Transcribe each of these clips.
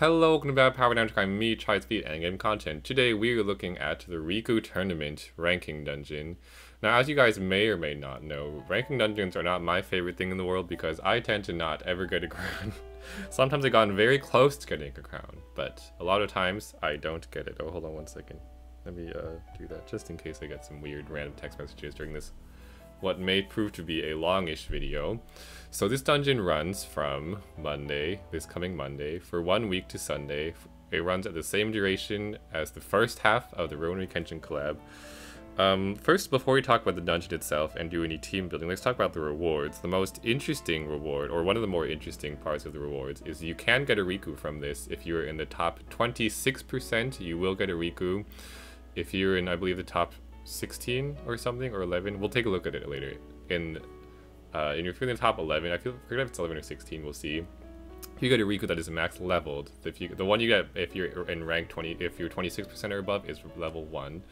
Hello, welcome to Bad Power Down to Crime, me, Try Speed, and game content. Today we are looking at the Rikuu Tournament Ranking Dungeon. Now, as you guys may or may not know, ranking dungeons are not my favorite thing in the world because I tend to not ever get a crown. Sometimes I've gotten very close to getting a crown, but a lot of times I don't get it. Oh, hold on one second. Let me do that just in case I get some weird random text messages during this what may prove to be a longish video. So this dungeon runs from Monday, this coming Monday, for 1 week to Sunday. It runs at the same duration as the first half of the Rurouni Kenshin collab. First, before we talk about the dungeon itself and do any team building, let's talk about the rewards. The most interesting reward, or one of the more interesting parts of the rewards, is you can get a Rikuu from this. If you're in the top 26%, you will get a Rikuu. If you're in, I believe, the top 16 or something, or 11, we'll take a look at it later. And if you're in the top 11, I forget if it's 11 or 16, we'll see. If you get a Rikuu that is max leveled, the one you get if you're in rank 20, if you're 26% or above, is level 1.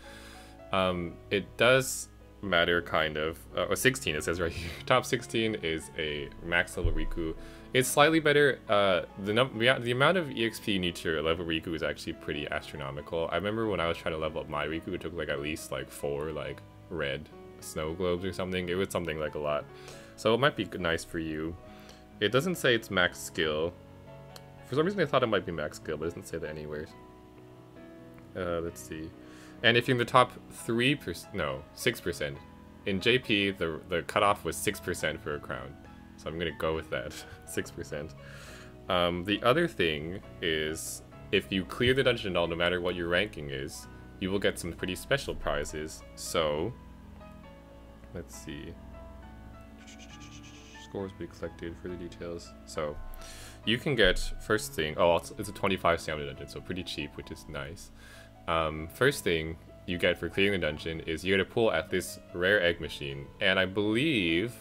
It does matter, kind of, or 16 it says right here. Top 16 is a max level Rikuu. It's slightly better. The amount of EXP you need to level Rikuu is actually pretty astronomical. I remember when I was trying to level up my Rikuu, it took like at least like 4 like red snow globes or something. It was something like a lot. So it might be nice for you. It doesn't say it's max skill. For some reason I thought it might be max skill, but it doesn't say that anywhere. Let's see. And if you're in the top 3%, no, 6%. In JP, the cutoff was 6% for a crown. So I'm gonna go with that, 6%. The other thing is, if you clear the dungeon at all, no matter what your ranking is, you will get some pretty special prizes. So, let's see. Scores will be collected for the details. So, you can get, first thing, it's a 25 stamina dungeon, so pretty cheap, which is nice. First thing you get for clearing the dungeon is you get a pull at this rare egg machine, and I believe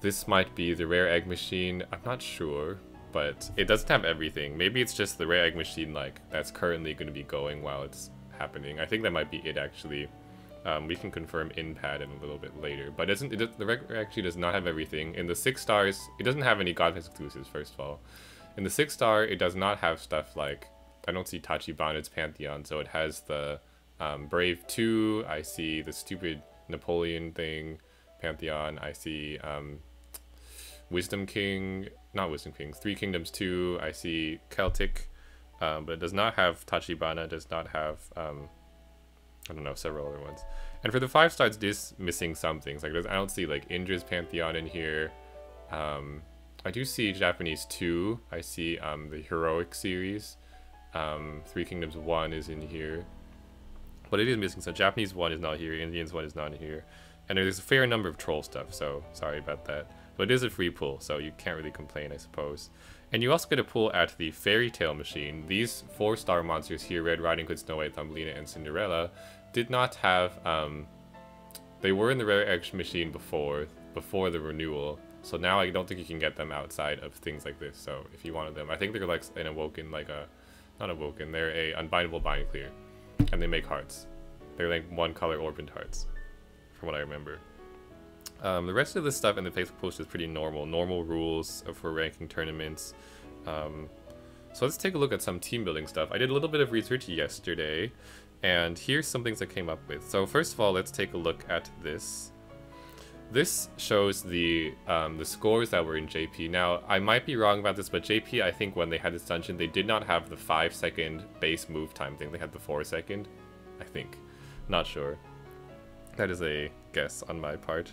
this might be the rare egg machine. I'm not sure, but it doesn't have everything. Maybe it's just the rare egg machine like that's currently going to be going while it's happening. I think that might be it actually. We can confirm in pad in a little bit later, but the rare actually does not have everything. In the 6 stars, it doesn't have any Godfest exclusives. First of all, in the 6 star, it does not have stuff like, I don't see Tachibana's Pantheon, so it has the Brave 2. I see the stupid Napoleon thing, Pantheon. I see Wisdom King, not Wisdom King, 3 Kingdoms 2. I see Celtic, but it does not have Tachibana, does not have, I don't know, several other ones. And for the 5 stars, it is missing some things. Like I don't see like Indra's Pantheon in here. I do see Japanese 2. I see the Heroic series. 3 Kingdoms 1 is in here. But it is missing, so Japanese 1 is not here, Indians 1 is not here. And there's a fair number of troll stuff, so sorry about that. But it is a free pull, so you can't really complain, I suppose. And you also get a pull at the Fairy Tale machine. These 4-star monsters here, Red Riding Hood, Snow White, Thumbelina, and Cinderella, did not have, they were in the Rare Egg machine before the renewal. So now I don't think you can get them outside of things like this. So if you wanted them, I think they're like an Awoken, like a, not Awoken, they're a Unbindable Bind Clear. And they make hearts. They're like 1-color orbed hearts, from what I remember. The rest of the stuff in the Facebook post is pretty normal rules for ranking tournaments. So let's take a look at some team building stuff. I did a little bit of research yesterday, and here's some things I came up with. So first of all, let's take a look at this. This shows the scores that were in JP. Now, I might be wrong about this, but JP, I think when they had this dungeon, they did not have the 5-second base move time thing. They had the 4-second, I think. Not sure. That is a guess on my part.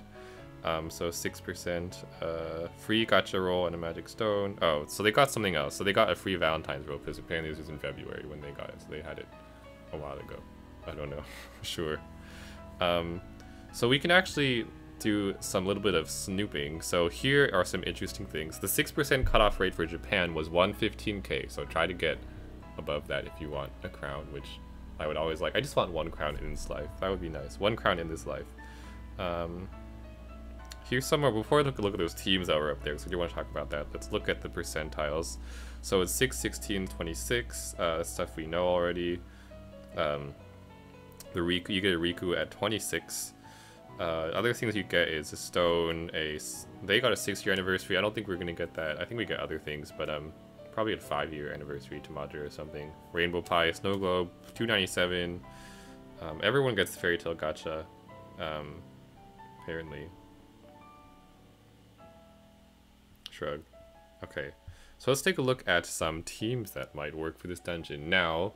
So 6%, free gacha roll and a magic stone. Oh, so they got something else. So they got a free Valentine's roll, because apparently this was in February when they got it. So they had it a while ago. I don't know. Sure. So we can actually do some little bit of snooping. So here are some interesting things. The 6% cutoff rate for Japan was 115k, so try to get above that if you want a crown, which I would always like. I just want 1 crown in this life. That would be nice. 1 crown in this life. Here's somewhere, before we look at those teams that were up there, so I do want to talk about that. Let's look at the percentiles. So it's 6, 16, 26, stuff we know already. The Rikuu, you get a Rikuu at 26. Other things you get is a stone, they got a 6-year anniversary. I don't think we're gonna get that. I think we get other things, but probably a 5-year anniversary to Madra or something. Rainbow Pie, Snow Globe, 297. Everyone gets Fairy Tale Gacha, apparently. Shrug. Okay, so let's take a look at some teams that might work for this dungeon. Now,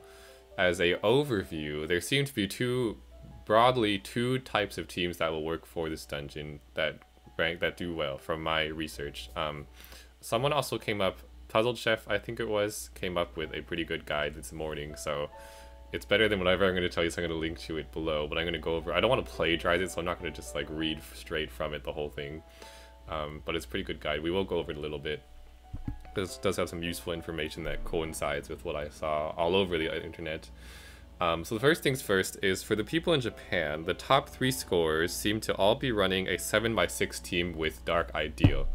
as a overview, there seem to be broadly two types of teams that will work for this dungeon that do well from my research. Someone also came up, Puzzled Chef I think it was, came up with a pretty good guide this morning, so it's better than whatever I'm going to tell you, so I'm going to link to it below, but I'm going to go over, I don't want to plagiarize it, so I'm not going to just like read straight from it the whole thing, but it's a pretty good guide. We will go over it a little bit. This does have some useful information that coincides with what I saw all over the internet. So the first things first is, for the people in Japan, the top 3 scorers seem to all be running a 7x6 team with Dark Ideal.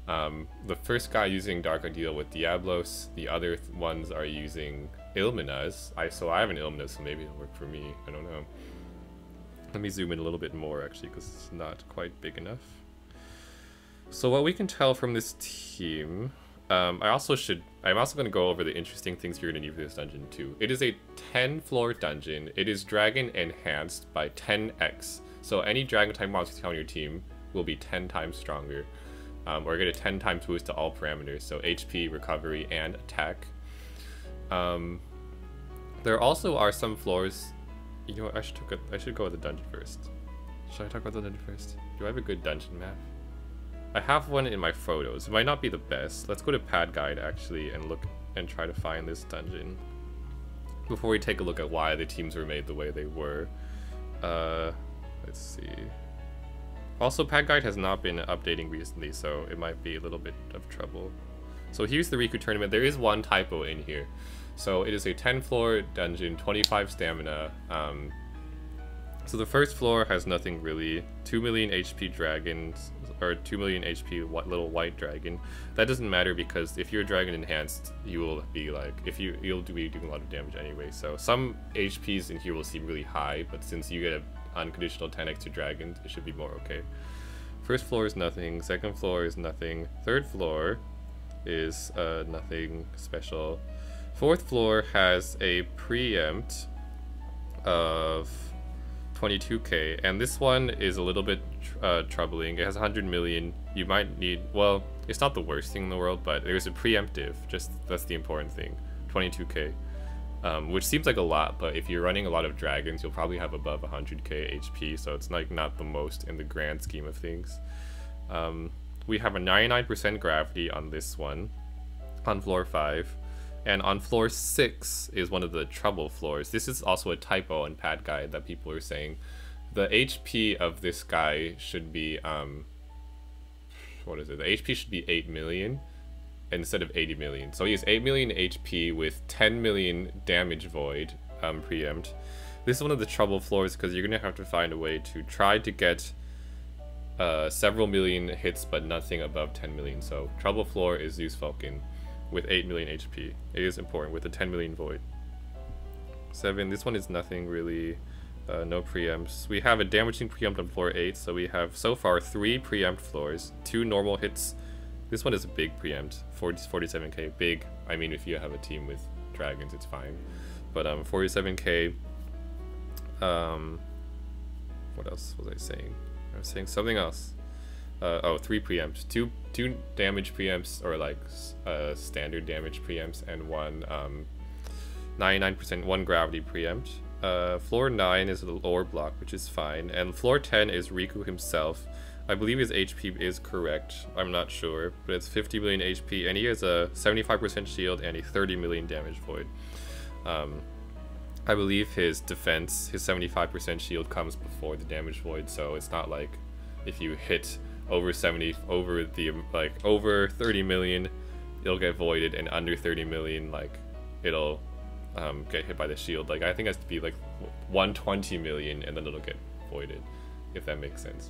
The first guy using Dark Ideal with Diablos, the other ones are using Illuminas. So I have an Illuminus, so maybe it'll work for me, I don't know. Let me zoom in a little bit more actually, because it's not quite big enough. So what we can tell from this team, I'm also going to go over the interesting things you're going to need for this dungeon too. It is a 10-floor dungeon. It is dragon enhanced by 10x. So any dragon type monster you have on your team will be 10 times stronger. Or get a 10 times boost to all parameters, so HP, recovery, and attack. There also are some floors. You know what, I should go with the dungeon first. Should I talk about the dungeon first? Do I have a good dungeon map? I have one in my photos. It might not be the best. Let's go to Pad Guide actually and look and try to find this dungeon before we take a look at why the teams were made the way they were. Let's see. Also, Pad Guide has not been updating recently, so it might be a little bit of trouble. So here's the Rikuu tournament. There is one typo in here. So it is a 10-floor dungeon, 25 stamina. So the first floor has nothing really. 2 million HP dragons, or 2 million HP little white dragon. That doesn't matter because if you're dragon enhanced, you will be like, you'll be doing a lot of damage anyway. So some HPs in here will seem really high, but since you get an unconditional 10x to dragons, it should be more okay. First floor is nothing. Second floor is nothing. Third floor is nothing special. Fourth floor has a preempt of 22k, and this one is a little bit troubling. It has 100 million. You might need, well, it's not the worst thing in the world, but there's a preemptive, just that's the important thing. 22k, which seems like a lot, but if you're running a lot of dragons, you'll probably have above 100k HP, so it's like not the most in the grand scheme of things. We have a 99% gravity on this one, on floor 5. And on floor 6 is one of the trouble floors. This is also a typo in Pad Guide that people are saying. The HP of this guy should be, what is it? The HP should be 8 million instead of 80 million. So he has 8 million HP with 10 million damage void preempt. This is one of the trouble floors because you're going to have to find a way to try to get several million hits but nothing above 10 million. So trouble floor is Zeus Vulcan with 8 million HP. It is important with a 10 million void. 7, this one is nothing really, no preempts. We have a damaging preempt on floor 8, so we have so far 3 preempt floors, 2 normal hits. This one is a big preempt, 47k, big. I mean, if you have a team with dragons, it's fine. But 47k, what else was I saying? I was saying something else. Oh, 3 preempts, two damage preempts, or like standard damage preempts, and one 99% 1 gravity preempt. Floor 9 is a lower block, which is fine, and floor 10 is Rikuu himself. I believe his HP is correct, I'm not sure, but it's 50 million HP, and he has a 75% shield and a 30 million damage void. I believe his defense, his 75% shield comes before the damage void, so it's not like if you hit over 30 million, it'll get voided, and under 30 million, like, it'll get hit by the shield. Like, I think it has to be like 120 million, and then it'll get voided, if that makes sense.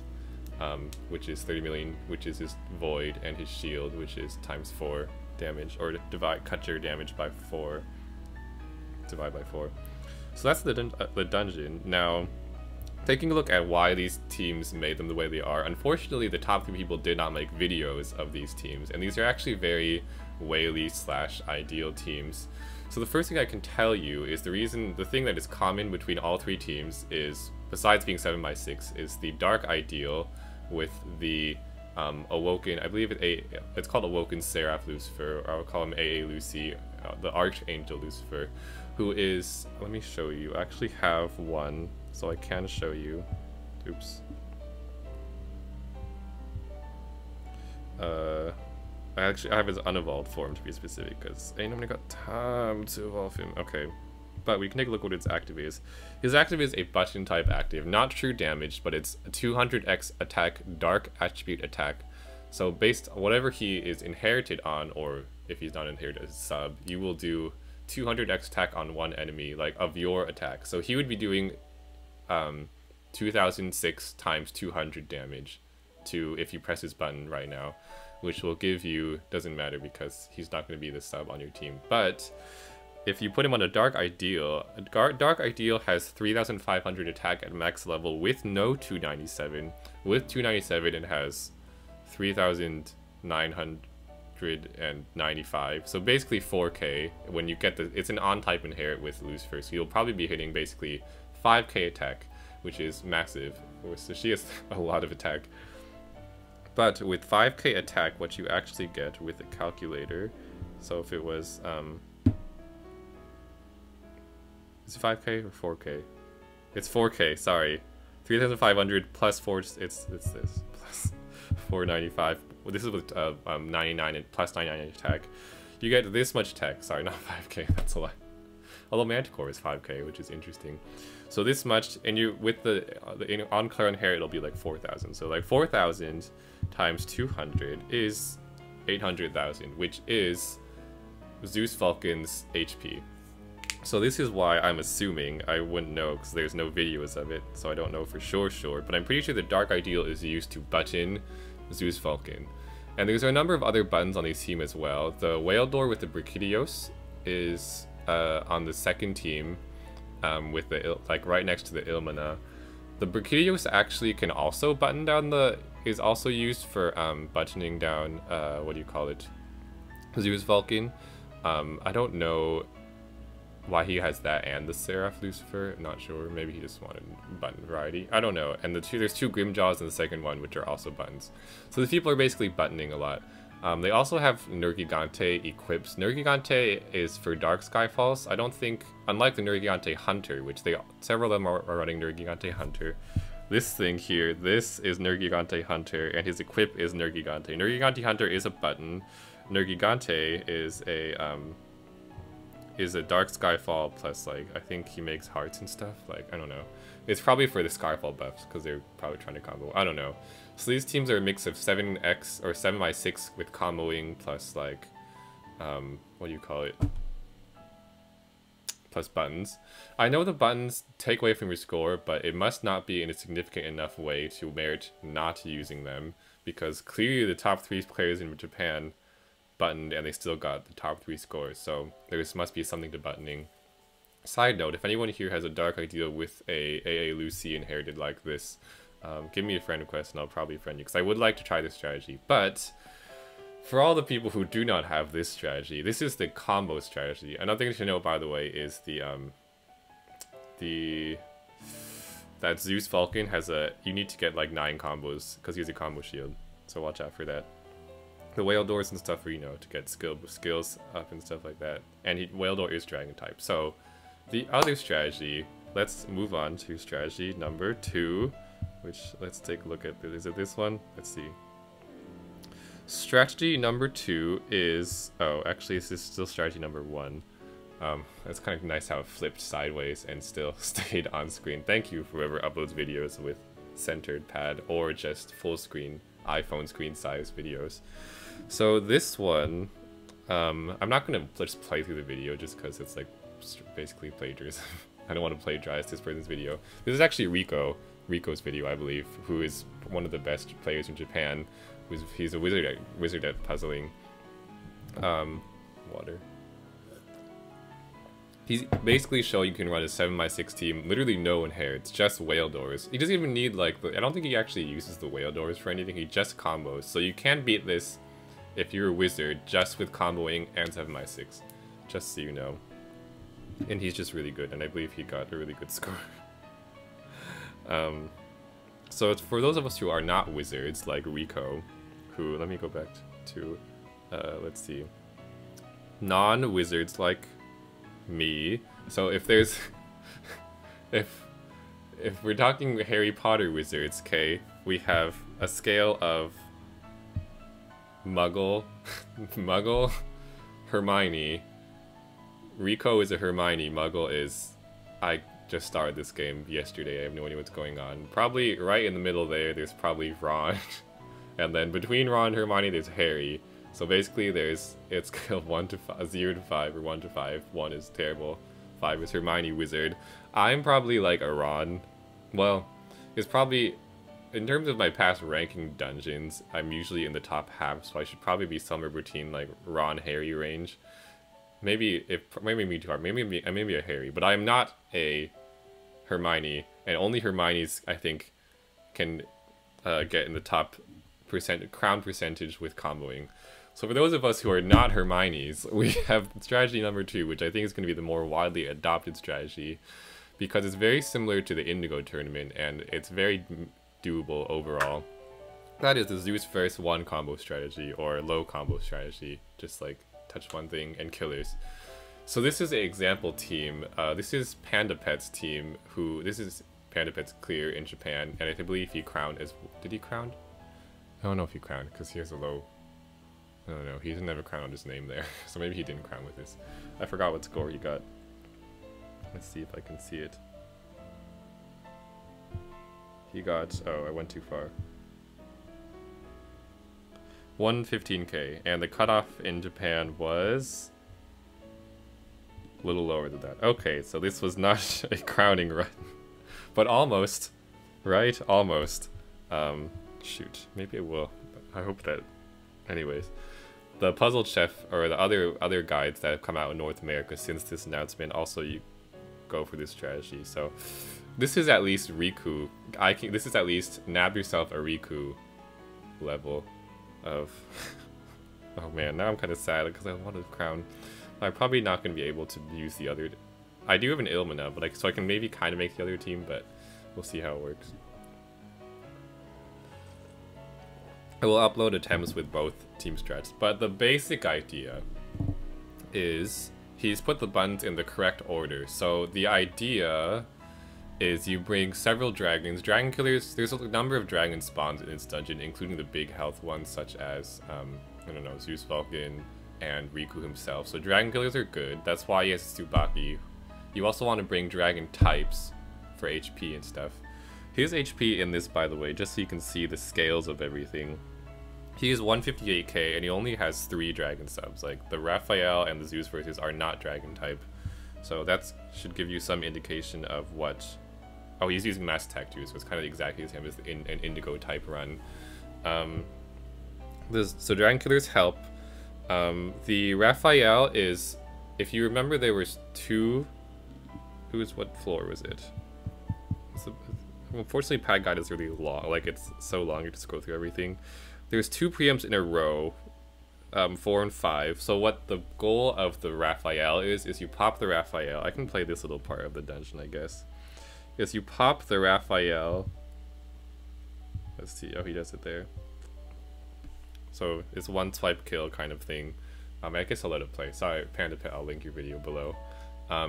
Which is 30 million, which is his void, and his shield, which is times 4 damage, or cut your damage by 4, divide by 4. So that's the dungeon. Now, taking a look at why these teams made them the way they are, unfortunately the top 3 people did not make videos of these teams, and these are actually very Whaley / Ideal teams. So the first thing I can tell you is the thing that is common between all three teams is, besides being 7x6, is the Dark Ideal with the Awoken, I believe it's called Awoken Seraph Lucifer, or I'll call him AA Lucy, the Archangel Lucifer, who is, let me show you, I actually have one, so I can show you. Oops. I have his unevolved form to be specific, because ain't nobody got time to evolve him. Okay, but we can take a look what its active is. His active is a button type active, not true damage, but it's a 200x attack, dark attribute attack. So based on whatever he is inherited on, or if he's not inherited as sub, you will do 200x attack on one enemy, like of your attack. So he would be doing 2006 times 200 damage to if you press his button right now, which will give you, doesn't matter because he's not going to be the sub on your team. But if you put him on a Dark Ideal, Dark Ideal has 3,500 attack at max level with no 297. With 297 it has 3,995. So basically 4k when you get it's an on-type inherit with Lucifer. So you'll probably be hitting basically 5k attack, which is massive. So she has a lot of attack. But with 5k attack, what you actually get with the calculator, so if it was, is it 5k or 4k? It's 4k, sorry. 3,500 plus 4, it's this, plus 495. Well, this is with 99 and plus 99 attack. You get this much attack, sorry, not 5k, that's a lot. Although Manticore is 5k, which is interesting. So this much, and you with the on Claire and Hair, it'll be like 4,000. So like 4,000 times 200 is 800,000, which is Zeus Vulcans HP. So this is why I'm assuming, I wouldn't know because there's no videos of it, so I don't know for sure, but I'm pretty sure the Dark Ideal is used to button Zeus Vulcan. And there's a number of other buttons on this team as well. The Whale Door with the Brachydios is on the second team, with the like right next to the Ilmana. The Brachydios actually can also button down is also used for buttoning down what do you call it, Zeus Vulcan. I don't know why he has that and the Seraph Lucifer. I'm not sure. Maybe he just wanted button variety. I don't know. And there's two Grimjaws in the second one, which are also buttons. So the people are basically buttoning a lot. They also have Nergigante equips. Nergigante is for Dark Skyfalls. I don't think, unlike the Nergigante Hunter, which several of them are running Nergigante Hunter. This thing here, this is Nergigante Hunter, and his equip is Nergigante. Nergigante Hunter is a button. Nergigante is a Dark Skyfall plus, like, I think he makes hearts and stuff. Like, I don't know. It's probably for the Skyfall buffs because they're probably trying to combo. I don't know. So these teams are a mix of 7x or 7x6 with comboing plus, like, what do you call it? Plus buttons. I know the buttons take away from your score, but it must not be in a significant enough way to merit not using them, because clearly the top 3 players in Japan buttoned and they still got the top 3 scores, so there must be something to buttoning. Side note, if anyone here has a Dark Ideal with a AA Lucy inherited like this, give me a friend request and I'll probably friend you, because I would like to try this strategy. But for all the people who do not have this strategy, this is the combo strategy. Another thing to know, by the way, is that Zeus Vulcan has you need to get like 9 combos because he has a combo shield, so watch out for that. The Whale Doors and stuff, you know, to get skills up and stuff like that. And Whale Door is Dragon type. So the other strategy, let's move on to strategy number 2, which let's take a look at. Is it this one? Let's see. Strategy number 2 is, oh, actually this is still strategy number 1. It's kind of nice how it flipped sideways and still stayed on screen. Thank you for whoever uploads videos with centered pad or just full screen iPhone screen size videos. So this one, I'm not gonna just play through the video just because it's like basically plagiarism. I don't want to plagiarize this person's video. This is actually Rico's video, I believe, who is one of the best players in Japan. He's a wizard at puzzling. Water. He's basically showing you can run a 7x6 team, literally no inherits, just Whale Doors. He doesn't even need, like, I don't think he actually uses the Whale Doors for anything, he just combos. So you can beat this if you're a wizard just with comboing and 7x6, just so you know. And he's just really good, and I believe he got a really good score. So it's for those of us who are not wizards, like Reco, who, let me go back to, let's see, non-wizards like me. So if there's, if we're talking Harry Potter wizards, okay, we have a scale of Muggle, Muggle, Hermione. Reco is a Hermione, Muggle is, I just started this game yesterday, I have no idea what's going on. Probably right in the middle there's probably Ron. And then between Ron and Hermione there's Harry. So basically it's scale 1 to 5, 0 to 5, or 1 to 5. 1 is terrible, 5 is Hermione wizard. I'm probably like a Ron. Well, it's probably, in terms of my past ranking dungeons, I'm usually in the top half, so I should probably be somewhere between like Ron, Harry range. Maybe me too hard. Maybe a Harry, but I'm not a Hermione, and only Hermione's I think can get in the top crown percentage with comboing. So for those of us who are not Hermione's, we have strategy number 2, which I think is going to be the more widely adopted strategy, because it's very similar to the Indigo tournament, and it's very doable overall. That is the Zeus first 1 combo strategy, or low combo strategy, just like touch one thing and killers. So this is an example team. This is Pandapet's team, this is Pandapet's clear in Japan, and I believe he crowned as, did he crown? I don't know if he crowned, because he has a low, I don't know, he doesn't have a crown on his name there, so maybe he didn't crown with this. I forgot what score he got. Let's see if I can see it. He got, oh, I went too far. 115k, and the cutoff in Japan was a little lower than that. Okay, so this was not a crowning run, but almost, right? Almost. Shoot, maybe it will. I hope that. Anyways, the Puzzle Chef, or the other guides that have come out in North America since this announcement, also you go for this strategy. So this is at least Rikuu. This is at least nab yourself a Rikuu level of. Oh man, now I'm kind of sad because I wanted to crown. I'm probably not going to be able to use the other. I do have an Ilmina, but so I can maybe kind of make the other team, but we'll see how it works. I will upload attempts with both team strats, but the basic idea is he's put the buttons in the correct order. So the idea is you bring several dragons. Dragon killers, there's a number of dragon spawns in this dungeon, including the big health ones such as, I don't know, Zeus Vulcan and Rikuu himself. So dragon killers are good. That's why he has Tsubaki. You also want to bring dragon types for HP and stuff. His HP in this, by the way, just so you can see the scales of everything, he is 158k and he only has 3 dragon subs. Like the Raphael and the Zeus versus are not dragon type. So that should give you some indication of what... Oh, he's using Mass Attack too, so it's kind of exactly the same as in an Indigo type run. So dragon killers help. The Raphael is, if you remember, there was 2... What floor was it? Unfortunately, Pad Guide is really long. Like, it's so long, you just go through everything. There's 2 preempts in a row, 4 and 5. So what the goal of the Raphael is you pop the Raphael. I can play this little part of the dungeon, I guess. Is you pop the Raphael. Let's see. Oh, he does it there. So it's one swipe kill kind of thing. I guess I'll let it play. Sorry, Pandapet, I'll link your video below.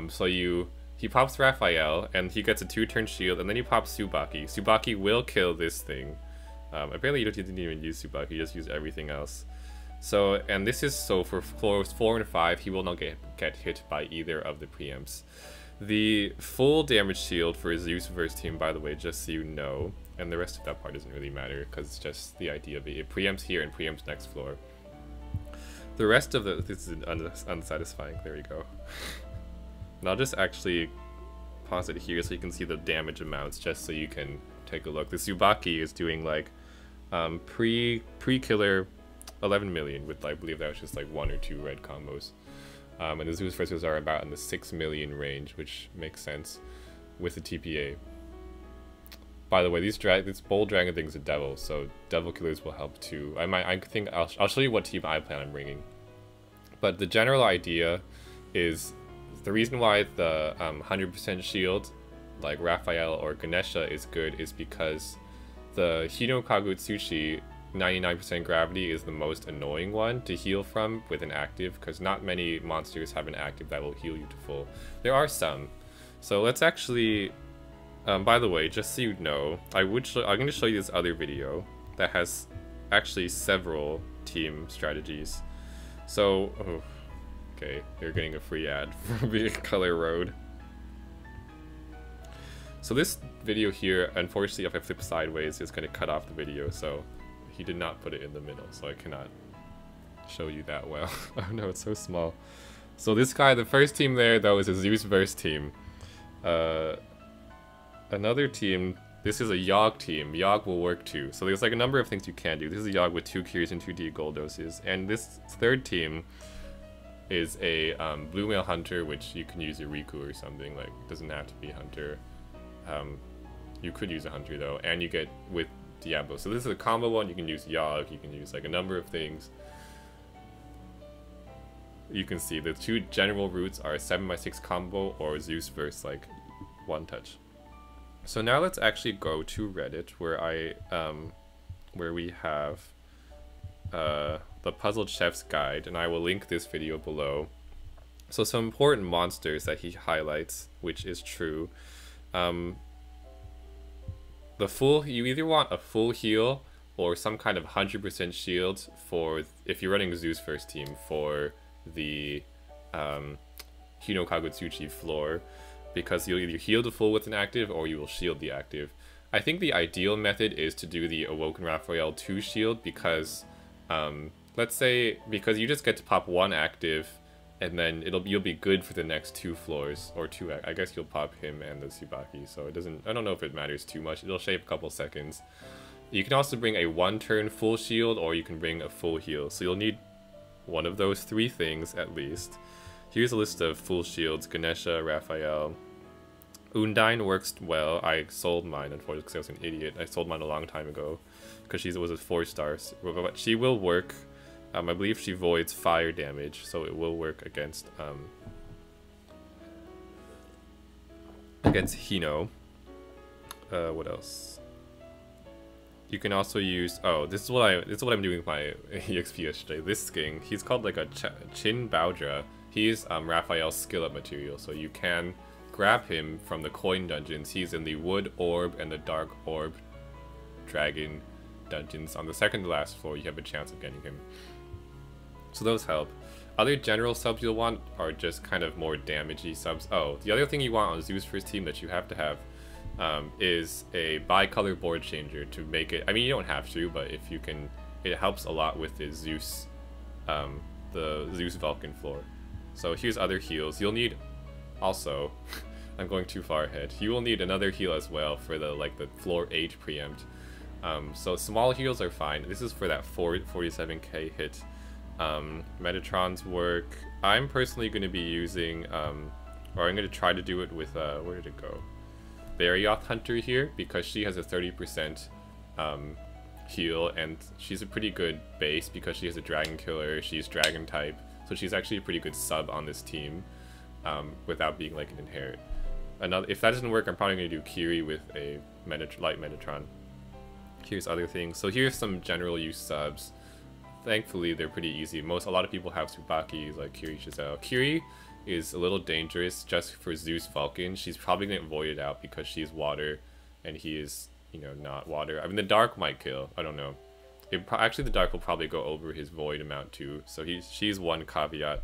So he pops Raphael, and he gets a 2-turn shield, and then he pops Tsubaki. Tsubaki will kill this thing. Apparently you didn't even use Tsubaki, you just use everything else. So, and this is, so for floors 4 and 5, he will not get hit by either of the preempts. The full damage shield for Zeus versus team, by the way, just so you know, and the rest of that part doesn't really matter, because it's just the idea of it. It preempts here and preempts next floor. The rest of this is unsatisfying, there we go. And I'll just actually pause it here so you can see the damage amounts, just so you can take a look. The Tsubaki is doing like pre-killer 11 million with, I believe that was just like 1 or 2 red combos. And the Zeus versus are about in the 6 million range, which makes sense with the TPA. By the way, this bold dragon thing's a devil, so devil killers will help too. I think I'll show you what team I plan on bringing. But the general idea is the reason why the 100% shield, like Raphael or Ganesha, is good is because the Hino Kagutsuchi 99% gravity is the most annoying one to heal from with an active, because not many monsters have an active that will heal you to full. There are some. So let's actually... by the way, just so you know, I'm going to show you this other video that has actually several team strategies. So, oh, okay, you're getting a free ad from the Color Road. So this video here, unfortunately, if I flip sideways, it's going to cut off the video, so he did not put it in the middle, so I cannot show you that well. Oh no, it's so small. So this guy, the first team there, though, is a Zeus verse team. Another team, this is a Yogg team. Yogg will work too. So there's like a number of things you can do. This is a Yogg with 2 Kyries and 2 D gold doses. And this third team is a blue male hunter, which you can use a Rikuu or something. Like, doesn't have to be hunter. You could use a hunter though, and you get with Diablo. So this is a combo one. You can use Yogg. You can use like a number of things. You can see the 2 general routes are a 7x6 combo or Zeus versus like 1 touch. So now let's actually go to Reddit, where we have the Puzzled Chef's Guide, and I will link this video below. So some important monsters that he highlights, which is true. You either want a full heal or some kind of 100% shield for if you're running Zeus first team for the Hino Kagutsuchi floor. Because you'll either heal the full with an active or you will shield the active. I think the ideal method is to do the Awoken Raphael 2 shield because, let's say, because you just get to pop 1 active and then you'll be good for the next 2 floors, or 2, I guess you'll pop him and the Tsubaki, so I don't know if it matters too much, it'll shave a couple seconds. You can also bring a 1-turn full shield or you can bring a full heal, so you'll need one of those 3 things at least. Here's a list of full shields: Ganesha, Raphael. Undine works well. I sold mine, unfortunately, because I was an idiot. I sold mine a long time ago because she was a 4-star. But she will work. I believe she voids fire damage, so it will work against Hino. What else? You can also use. Oh, this is what I'm doing with my EXP yesterday. This skin, he's called like a Chin Baudra. He's Raphael's skill up material, so you can grab him from the coin dungeons. He's in the wood orb and the dark orb dragon dungeons. On the second to last floor, you have a chance of getting him. So those help. Other general subs you'll want are just kind of more damagey subs. Oh, the other thing you want on Zeus first team that you have to have is a bi-color board changer to make it. I mean, you don't have to, but if you can, it helps a lot with the Zeus Vulcan floor. So here's other heals. You'll need also, I'm going too far ahead. You will need another heal as well for the floor 8 preempt. So small heals are fine. This is for that 47k hit. Metatron's work. I'm personally going to be using, or I'm going to try to do it with, where did it go? Barioth Hunter here, because she has a 30% heal, and she's a pretty good base because she has a dragon killer. She's dragon type, so she's actually a pretty good sub on this team. Without being like an inherit. If that doesn't work, I'm probably going to do Kiri with a light Metatron. Here's other things. So here's some general use subs. Thankfully, they're pretty easy. A lot of people have Tsubaki, like Kiri Giselle. Kiri is a little dangerous just for Zeus Vulcan. She's probably going to void it out because she's water, and he is, you know, not water. I mean, the dark might kill. I don't know. Actually, the dark will probably go over his void amount too. So she's one caveat.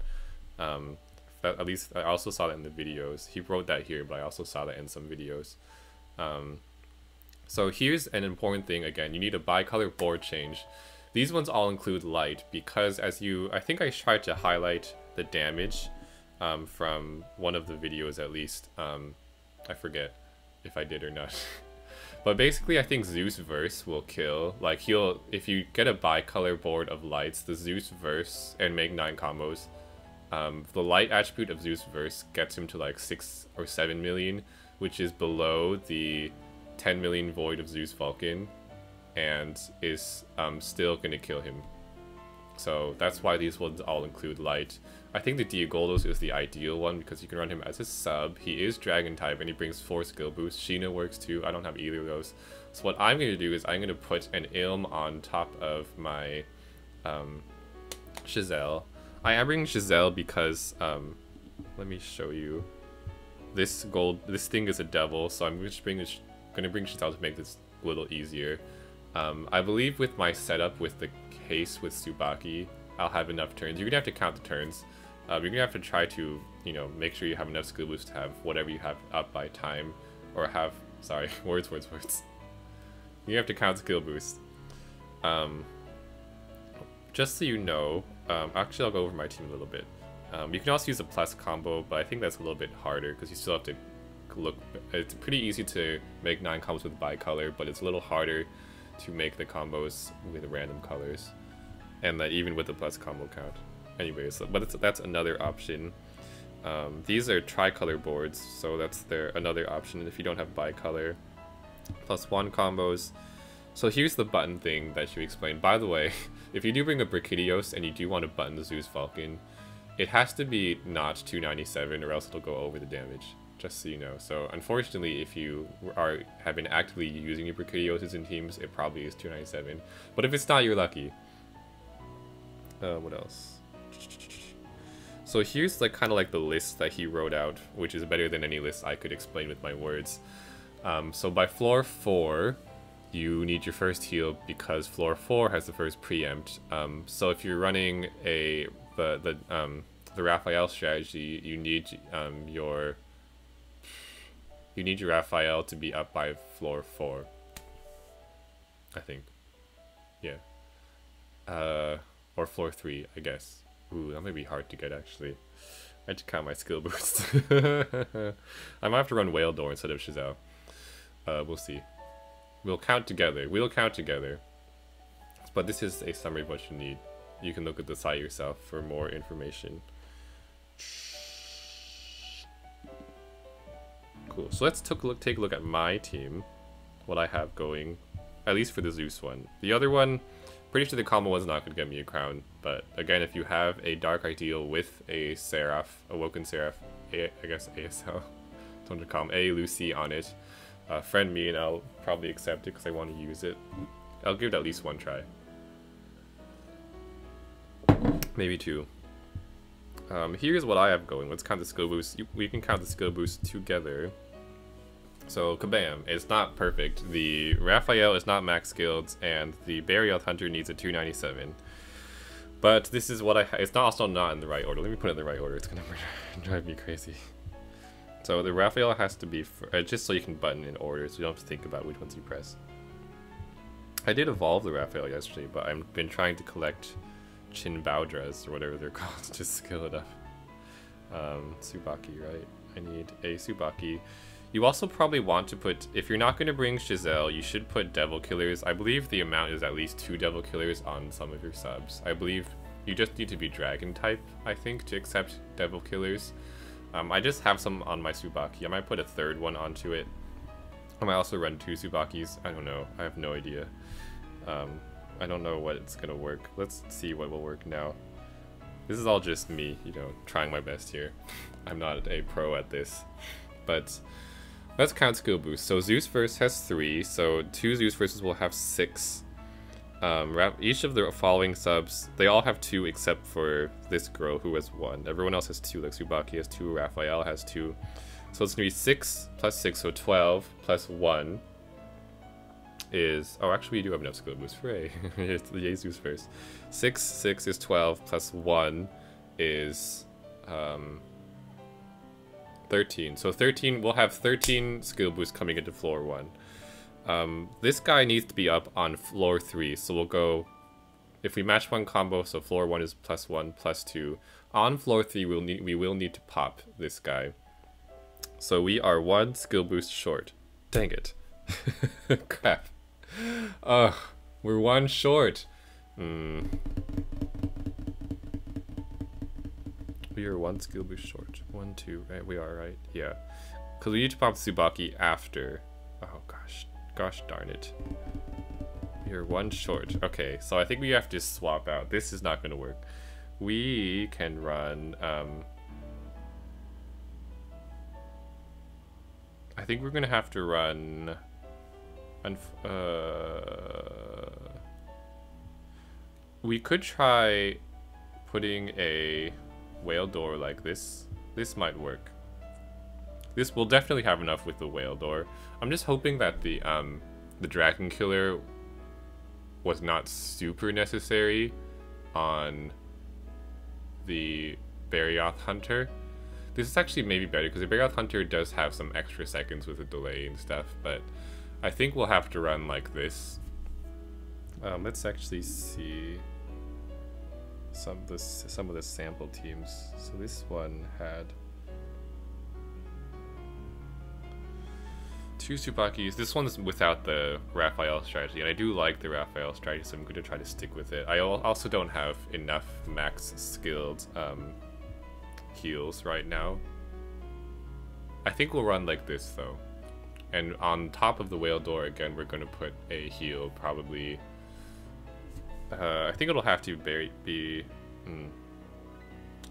At least I also saw that in the videos. He wrote that here, but I also saw that in some videos. So here's an important thing again. You need a bi-color board change. These ones all include light because I think I tried to highlight the damage from one of the videos at least. I forget if I did or not. But basically I think Zeus Verse will kill. Like if you get a bi-color board of lights, the Zeus Verse and make 9 combos. The light attribute of Zeus Verse gets him to like 6 or 7 million, which is below the 10 million void of Zeus Vulcan and is still gonna kill him. So that's why these ones all include light. I think the Diagoldos is the ideal one because you can run him as a sub. He is dragon type and he brings 4 skill boosts. Sheena works too. I don't have either of those. So what I'm going to do is I'm going to put an Ilm on top of my Giselle. I am bringing Giselle because, let me show you. This thing is a devil, so I'm just going to bring Giselle to make this a little easier. I believe with my setup with the case with Tsubaki, I'll have enough turns. You're going to have to count the turns. You're going to have to try to, you know, make sure you have enough skill boosts to have whatever you have up by time. Or have, sorry, words. You have to count skill boosts. Just so you know, actually I'll go over my team a little bit. You can also use a plus combo, but I think that's a little bit harder because you still have to look. It's pretty easy to make 9 combos with bicolor, but it's a little harder to make the combos with random colors, and that even with the plus combo count. Anyways, but that's another option. These are tricolor boards, so that's another option if you don't have bicolor. +1 combos. So here's the button thing that you explained. By the way, if you do bring a Brachydios and you do want to button the Zeus Vulcan, it has to be not 297 or else it'll go over the damage, just so you know. So unfortunately, if you have been actively using your Brachydioses in teams, it probably is 297. But if it's not, you're lucky. What else? So here's like kind of like the list that he wrote out, which is better than any list I could explain with my words. So by floor 4, you need your first heal because floor 4 has the first preempt. So if you're running the Raphael strategy, you need your Raphael to be up by floor 4. I think. Yeah. Or floor 3, I guess. Ooh, that might be hard to get actually. I had to count my skill boosts. I might have to run Whale Door instead of Giselle. We'll see. We'll count together. But this is a summary of what you need. You can look at the site yourself for more information. Cool. So let's take a look at my team. What I have going. At least for the Zeus one. The other one, pretty sure the combo one's not going to get me a crown. But again, if you have a Dark Ideal with a Seraph, Awoken Seraph, I guess ASL, don't you call him, AA Luci on it, friend me and I'll probably accept it because I want to use it. I'll give it at least 1 try. Maybe 2. Here's what I have going. Let's count the skill boost. We can count the skill boost together. So, kabam. It's not perfect. The Raphael is not max skilled, and the Burial Hunter needs a 297. But this is what it's also not in the right order. Let me put it in the right order. It's gonna drive me crazy. So the Raphael has to be, just so you can button in order, so you don't have to think about which ones you press. I did evolve the Raphael yesterday, but I've been trying to collect Chinbaudras, or whatever they're called, to skill it up. Tsubaki, right? I need a Tsubaki. You also probably want to put, if you're not going to bring Giselle, you should put Devil Killers. I believe the amount is at least 2 Devil Killers on some of your subs. I believe you just need to be Dragon type, I think, to accept Devil Killers. I just have some on my Tsubaki. I might put a 3rd one onto it. I might also run 2 Tsubakis. I don't know. I have no idea. I don't know what it's gonna work. Let's see what will work now. This is all just me, you know, trying my best here. I'm not a pro at this. But let's count skill boost. So Zeus Verse has 3, so 2 Zeus Verses will have 6. Each of the following subs, they all have 2 except for this girl who has 1. Everyone else has 2, like Tsubaki has 2, Raphael has 2. So it's going to be 6 plus 6, so 12 plus 1 is... Oh, actually we do have enough skill boost for A. It's the Jesus first. 6 is 12 plus 1 is 13. So 13, we'll have 13 skill boosts coming into floor 1. This guy needs to be up on floor 3, so we'll go, if we match 1 combo, so floor 1 is +1, +2. On floor 3, we will need to pop this guy. So we are 1 skill boost short. Dang it. Crap. Ugh, we're 1 short. We are 1 skill boost short. 1, 2, right? We are, right? Yeah. Because we need to pop Tsubaki after. Oh gosh. Gosh darn it. You're one short. Okay, so I think we have to swap out. This is not going to work. We can run... I think we're going to have to run... we could try putting a whale door like this. This might work. This will definitely have enough with the whale door. I'm just hoping that the dragon killer was not super necessary on the Barioth Hunter. This is actually maybe better because the Barioth Hunter does have some extra seconds with a delay and stuff, but I think we'll have to run like this. Let's actually see some of the sample teams. So this one had 2 Tsubakis. This one's without the Raphael strategy, and I do like the Raphael strategy, so I'm going to try to stick with it. I also don't have enough max skilled heals right now. I think we'll run like this though. And on top of the whale door again, we're going to put a heal, probably. I think it'll have to be.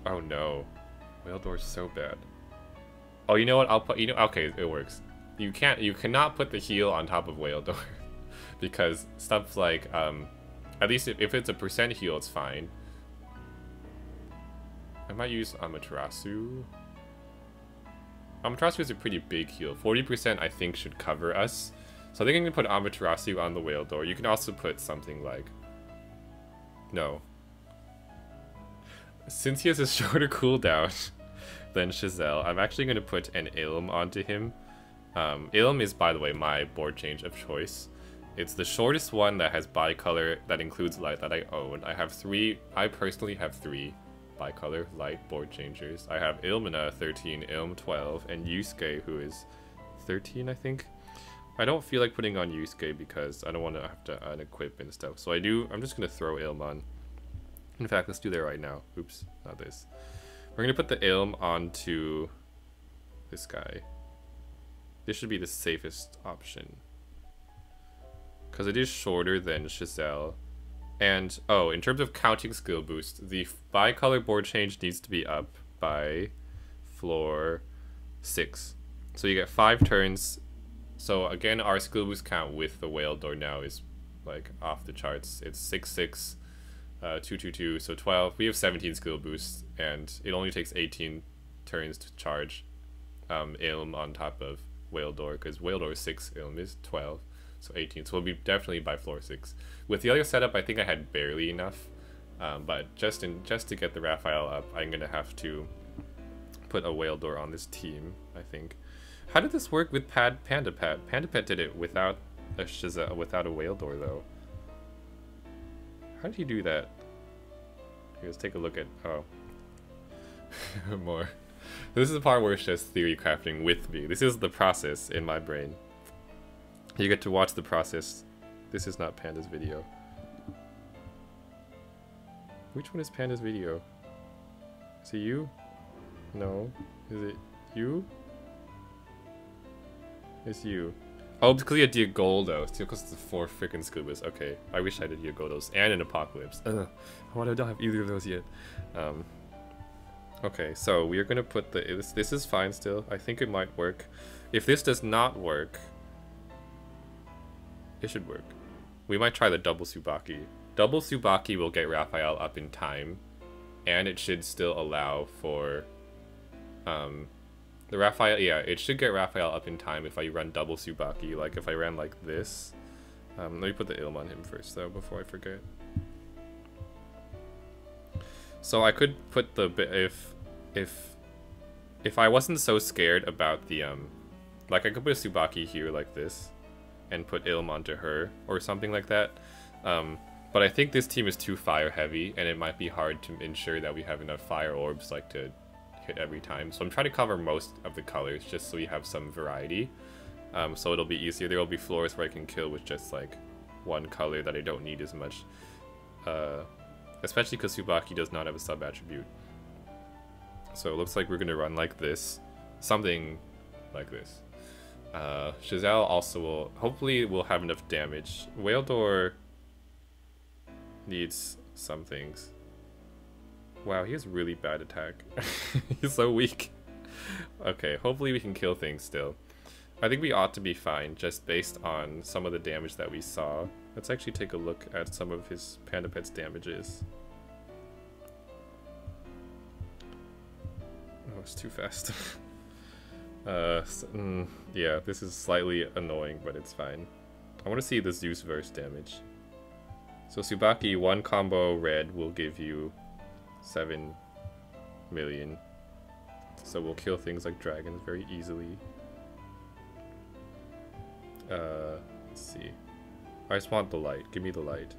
Oh no, whale door's so bad. Oh, you know what? I'll put. Okay, it works. You cannot put the heal on top of whale door because stuff like at least if it's a % heal, it's fine. I might use Amaterasu. Amaterasu is a pretty big heal. 40% I think should cover us. So I think I'm gonna put Amaterasu on the whale door. You can also put something like... No. Since he has a shorter cooldown than Chazelle, I'm actually gonna put an Ilm onto him. Ilm is, by the way, my board change of choice. It's the shortest one that has bicolor that includes light that I own. I have 3. I personally have 3 bicolor light board changers. I have Ilmina 13, Ilm 12, and Yusuke, who is 13, I think. I don't feel like putting on Yusuke because I don't want to have to unequip and stuff. So I'm just going to throw Ilm on. In fact, let's do that right now. Oops, not this. We're going to put the Ilm onto this guy. This should be the safest option, because it is shorter than Chazelle. And, oh, in terms of counting skill boost, the bicolor board change needs to be up by floor 6. So you get 5 turns. So again, our skill boost count with the whale door now is like off the charts. It's 6, 6, 2, 2, 2, so 12. We have 17 skill boosts, and it only takes 18 turns to charge Ilm on top of whale door, because whale door is 6, Ilm is 12. So 18, so we'll be definitely by floor 6. With the other setup, I think I had barely enough, but just to get the Raphael up, I'm gonna have to put a whale door on this team, I think. How did this work with Pandapet? Pandapet did it without a whale door though. How did he do that? Here, let's take a look at more. This is the part where it's just theory crafting with me. This is the process in my brain. You get to watch the process. This is not Panda's video. Which one is Panda's video? Is it you? No. Is it you? It's you. Oh, because you had Diagoldo. It's because it's the 4 freaking Scubas. Okay. I wish I did Diagoldos and an Apocalypse. Why do I don't have either of those yet? Okay, so we are going to put the... This is fine still. I think it might work. If this does not work... It should work. We might try the double Tsubaki. Double Tsubaki will get Raphael up in time, and it should still allow for the Raphael. Yeah, it should get Raphael up in time if I run double Tsubaki. Like if I ran like this. Let me put the Ilm on him first though before I forget. So I could put the if I wasn't so scared about the like I could put a Tsubaki here like this. And put Ilm onto her or something like that, but I think this team is too fire heavy, and it might be hard to ensure that we have enough fire orbs like to hit every time. So I'm trying to cover most of the colors just so we have some variety. So it'll be easier. There will be floors where I can kill with just like one color that I don't need as much, especially because Tsubaki does not have a sub attribute. So it looks like we're gonna run like this, something like this. Giselle also will, hopefully will have enough damage. Whale Door needs some things. Wow, he has really bad attack. He's so weak. Okay, hopefully we can kill things still. I think we ought to be fine just based on some of the damage that we saw. Let's actually take a look at some of his Pandapet's damages. Oh, it's too fast. Yeah, this is slightly annoying, but it's fine. I want to see the Zeus verse damage. So Tsubaki, one combo red will give you 7 million. So we'll kill things like dragons very easily. Let's see. I just want the light. Give me the light.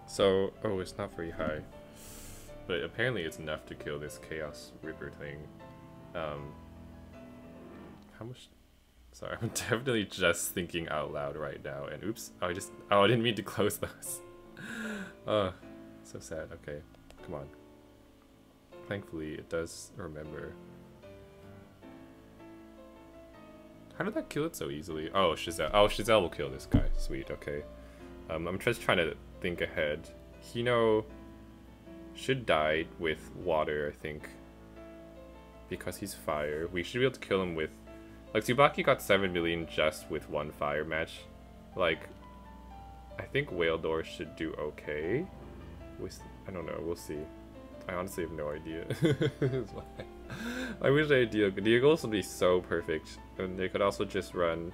So, oh, it's not very high. But apparently it's enough to kill this Chaos Ripper thing. How much? Sorry, I'm definitely just thinking out loud right now. And oops, I didn't mean to close those. Oh, so sad. Okay, come on. Thankfully, it does remember. How did that kill it so easily? Oh, Giselle. Oh, Giselle will kill this guy. Sweet, okay. I'm just trying to think ahead. Hino should die with water, I think. Because he's fire. We should be able to kill him with... Like, Tsubaki got 7 million just with one fire match. Like, I think Whale Door should do okay. I don't know, we'll see. I honestly have no idea. I wish I had Diegos would be so perfect. And they could also just run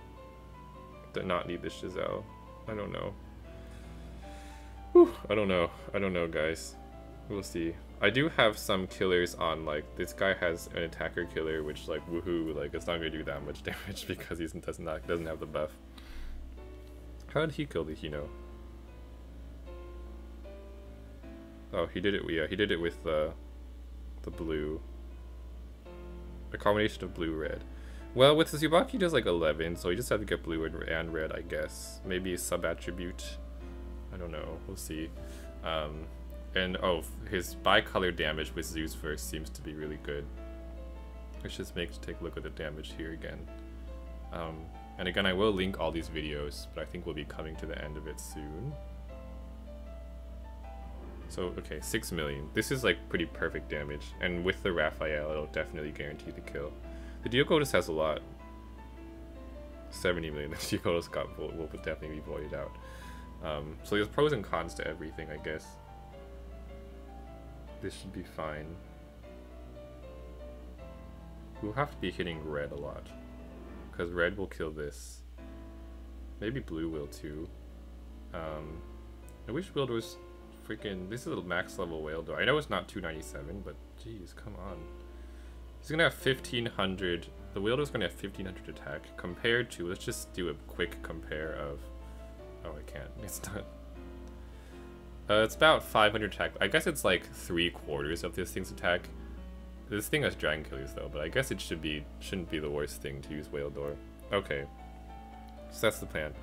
to not need the Giselle. I don't know. Whew, I don't know, guys. We'll see. I do have some killers on, like, this guy has an attacker killer, which, like, woohoo, like, it's not gonna do that much damage because he doesn't have the buff. How did he kill the Hino? Oh, he did it. Yeah, he did it with the blue. A combination of blue-red. Well, with the Tsubaki, he does like 11, so you just have to get blue and red, I guess. Maybe a sub-attribute. I don't know. We'll see. And oh, his bicolor damage with Zeus first seems to be really good. Let's just take a look at the damage here again. And again, I will link all these videos, but I think we'll be coming to the end of it soon. So, okay, 6 million. This is like pretty perfect damage, and with the Raphael, it'll definitely guarantee the kill. The Diogotus has a lot. 70 million. The Diogotus will definitely be voided out. So there's pros and cons to everything, I guess. This should be fine. We'll have to be hitting red a lot, because red will kill this. Maybe blue will too. I wish Wild was freaking... This is a max level Whale Door. I know it's not 297, but jeez, come on. He's gonna have 1500. The Whale Door's gonna have 1500 attack compared to... Let's just do a quick compare of... Oh, I can't. It's not... it's about 500 attack. I guess it's like 3/4 of this thing's attack. This thing has Dragon Killers though, but I guess it shouldn't be the worst thing to use Whale Door. Okay, so that's the plan.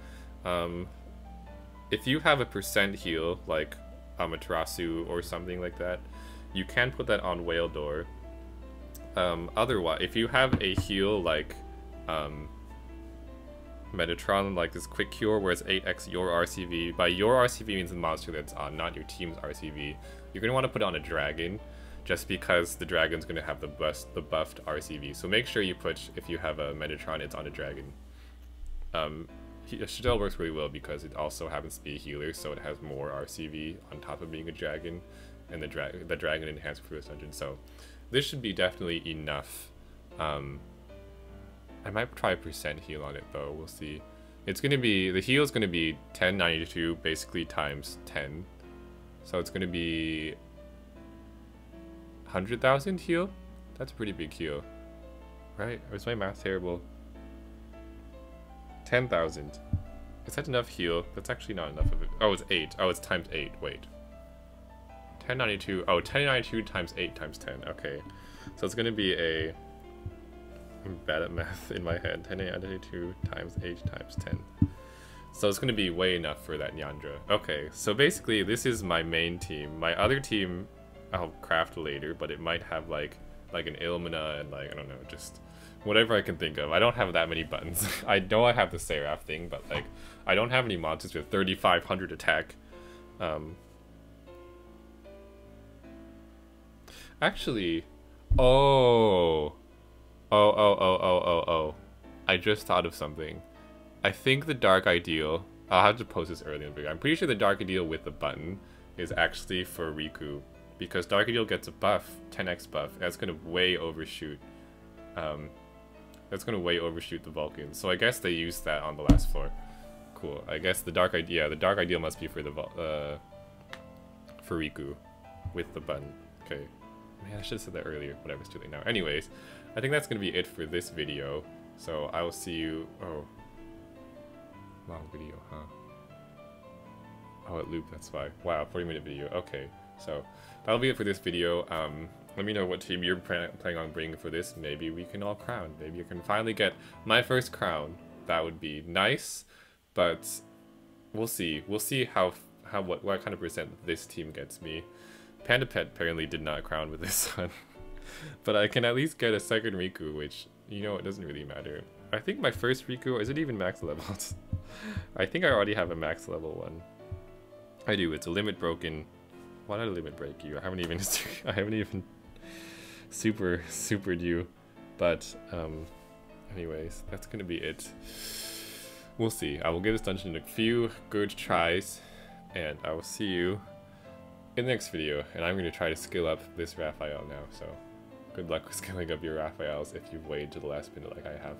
If you have a % heal, like Amaterasu or something like that, you can put that on Whale Door. Otherwise, if you have a heal like Metatron, like this quick cure where it's 8x your RCV, by your RCV means the monster that's on, not your team's RCV, you're going to want to put it on a dragon, just because the dragon's going to have the buffed RCV. So make sure you put, if you have a Metatron, it's on a dragon. Shadel works really well because it also happens to be a healer, so it has more RCV on top of being a dragon, and the dragon enhanced for this dungeon. So this should be definitely enough. I might try a % heal on it though, we'll see. It's gonna be, the heal is gonna be 1092 basically times 10. So it's gonna be 100,000 heal? That's a pretty big heal. Right? Or is my math terrible? 10,000. Is that enough heal? That's actually not enough of it. Oh, it's 8. Oh, it's times 8. Wait. 1092. Oh, 1092 times 8 times 10. Okay. So it's gonna be a... I'm bad at math in my head. 1092 times 8 times 10. So it's going to be way enough for that Nyandra. Okay, so basically this is my main team. My other team, I'll craft later, but it might have like an Ilmina and like, I don't know, just whatever I can think of. I don't have that many buttons. I know I have the Seraph thing, but like I don't have any monsters with 3,500 attack. Actually, oh, I just thought of something. I think the Dark Ideal, I'll have to post this early in the video. I'm pretty sure the Dark Ideal with the button is actually for Rikuu, because Dark Ideal gets a buff, 10x buff, and that's gonna way overshoot. That's gonna way overshoot the Vulcans. So I guess they used that on the last floor. Cool. I guess the Dark Ideal must be for the for Rikuu with the button. Okay. Man, I should have said that earlier, but I was too late now. Anyways, I think that's gonna be it for this video. So I will see you. Oh, long video, huh? Oh, it looped. That's why. Wow, 40-minute video. Okay, so that'll be it for this video. Let me know what team you're planning on bringing for this. Maybe we can all crown. Maybe you can finally get my first crown. That would be nice, but we'll see. We'll see what kind of percent this team gets me. Pandapet apparently did not crown with this one, but I can at least get a second Rikuu, which, you know, it doesn't really matter. I think my first Rikuu, is it even max leveled? I think I already have a max level one. I do. It's a limit broken. Why did I limit break you? I haven't even supered you. But anyways, that's gonna be it. We'll see. I will give this dungeon a few good tries, and I will see you in the next video. And I'm gonna try to skill up this Raphael now. So good luck with skilling up your Raphaels if you've waited to the last minute like I have.